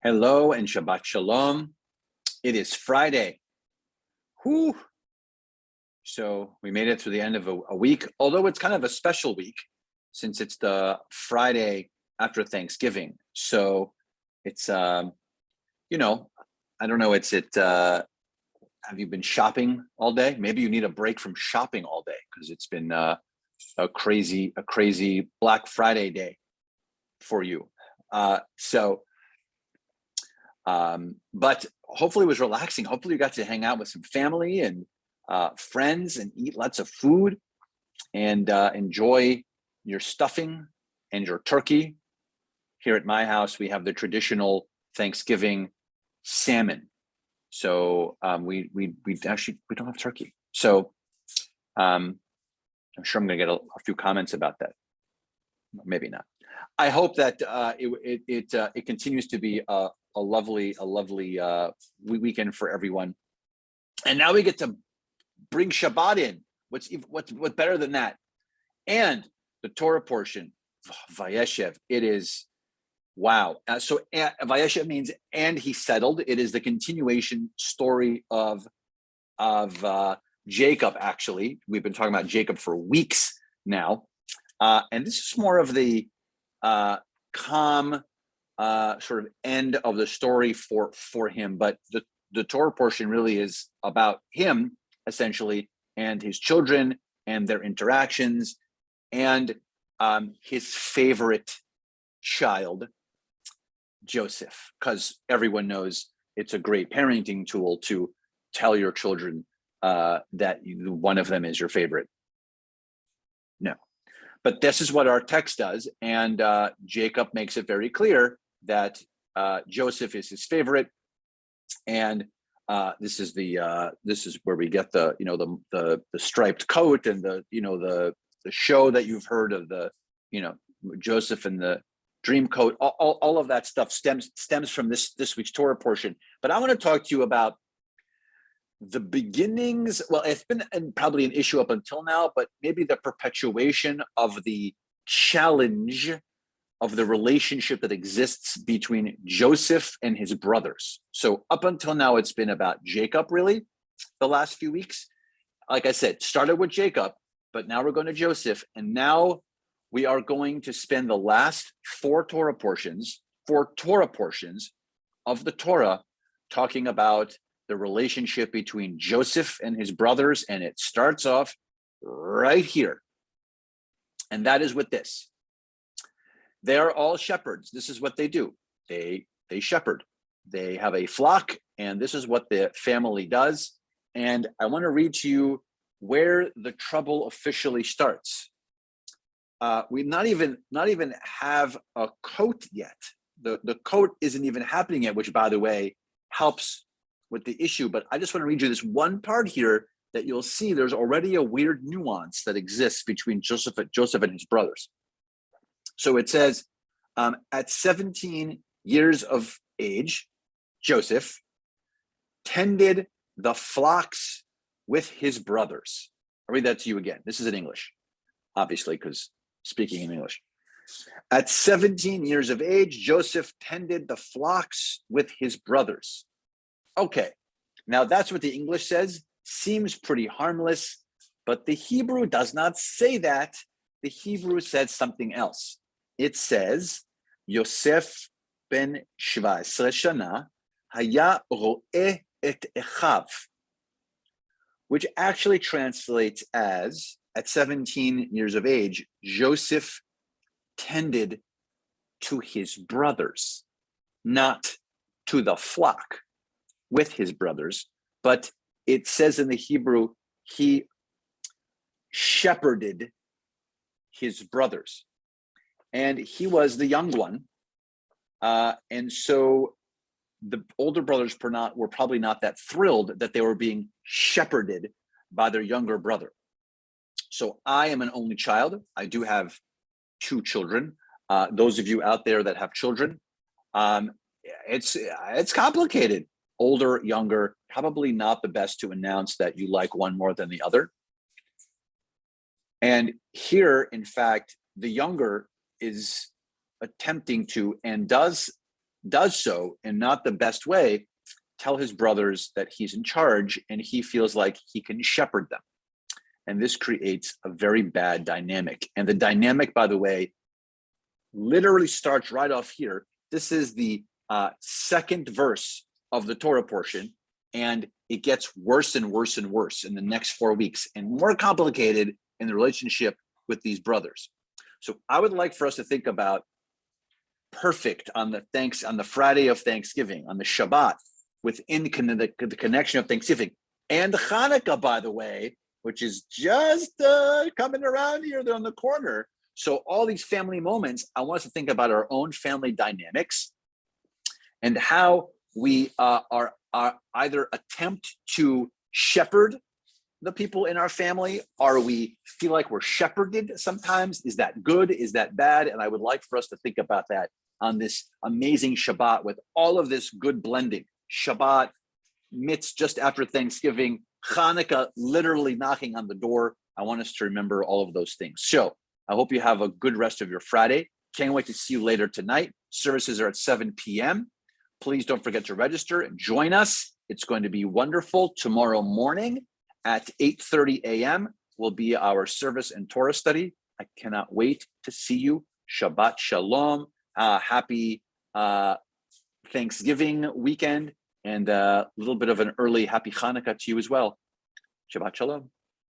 Hello and Shabbat Shalom. It is Friday. Whew. So we made it through the end of a week, although it's kind of a special week since it's the Friday after Thanksgiving. So it's, I don't know, have you been shopping all day? Maybe you need a break from shopping all day because it's been a crazy Black Friday day for you. But hopefully it was relaxing. Hopefully you got to hang out with some family and friends and eat lots of food and enjoy your stuffing and your turkey. Here at my house, we have the traditional Thanksgiving salmon. So we don't have turkey. So I'm sure I'm going to get a few comments about that. Maybe not. I hope that it continues to be a lovely weekend for everyone. And now we get to bring Shabbat in. What's better than that? And the Torah portion, Vayeshev. It is wow. So Vayeshev means and he settled. It is the continuation story of Jacob. Actually, we've been talking about Jacob for weeks now, and this is more of the calm sort of end of the story for him. But the Torah portion really is about him essentially and his children and their interactions and his favorite child, Joseph, because everyone knows it's a great parenting tool to tell your children that one of them is your favorite. No. But this is what our text does, and Jacob makes it very clear that Joseph is his favorite, and this is where we get the striped coat and the show that you've heard of Joseph and the dream coat. All of that stuff stems from this week's Torah portion. But I want to talk to you about the beginnings. Well, it's been probably an issue up until now, but maybe the perpetuation of the challenge of the relationship that exists between Joseph and his brothers. So up until now, it's been about Jacob, really, the last few weeks. Like I said, started with Jacob, but now we're going to Joseph. And now we are going to spend the last four Torah portions of the Torah talking about the relationship between Joseph and his brothers, and it starts off right here. And that is with this. They are all shepherds. This is what they do. They shepherd. They have a flock, and this is what the family does. And I want to read to you where the trouble officially starts. We not even have a coat yet. The coat isn't even happening yet, which, by the way, helps with the issue. But I just want to read you this one part here that you'll see there's already a weird nuance that exists between Joseph and his brothers. So it says, at 17 years of age, Joseph tended the flocks with his brothers. I'll read that to you again. This is in English, obviously, because speaking in English. At 17 years of age, Joseph tended the flocks with his brothers. Okay, now that's what the English says. Seems pretty harmless, but the Hebrew does not say that. The Hebrew says something else. It says, Yosef ben 17 shana haya ro'eh et echav, which actually translates as, at 17 years of age, Joseph tended to his brothers, not to the flock with his brothers, but it says in the Hebrew, he shepherded his brothers. And he was the young one. And so the older brothers were probably not that thrilled that they were being shepherded by their younger brother. So I am an only child. I do have two children. Those of you out there that have children, it's complicated. Older, younger, probably not the best to announce that you like one more than the other. And here, in fact, the younger is attempting to and does does so in not the best way, tell his brothers that he's in charge and he feels like he can shepherd them. And this creates a very bad dynamic. And the dynamic, by the way, literally starts right off here. This is the second verse of the Torah portion, and it gets worse and worse and worse in the next 4 weeks, and more complicated in the relationship with these brothers. So I would like for us to think about perfect on the Friday of Thanksgiving, on the Shabbat, within the connection of Thanksgiving, and Hanukkah, by the way, which is just coming around here. They're on the corner. So all these family moments, I want us to think about our own family dynamics and how we are either attempt to shepherd the people in our family, or we feel like we're shepherded sometimes. Is that good? Is that bad? And I would like for us to think about that on this amazing Shabbat with all of this good blending. Shabbat, midst just after Thanksgiving, Hanukkah literally knocking on the door. I want us to remember all of those things. So I hope you have a good rest of your Friday. Can't wait to see you later tonight. Services are at 7 p.m. Please don't forget to register and join us. It's going to be wonderful. Tomorrow morning at 8:30 a.m. will be our service and Torah study. I cannot wait to see you. Shabbat Shalom. Happy Thanksgiving weekend, and a little bit of an early happy Hanukkah to you as well. Shabbat Shalom.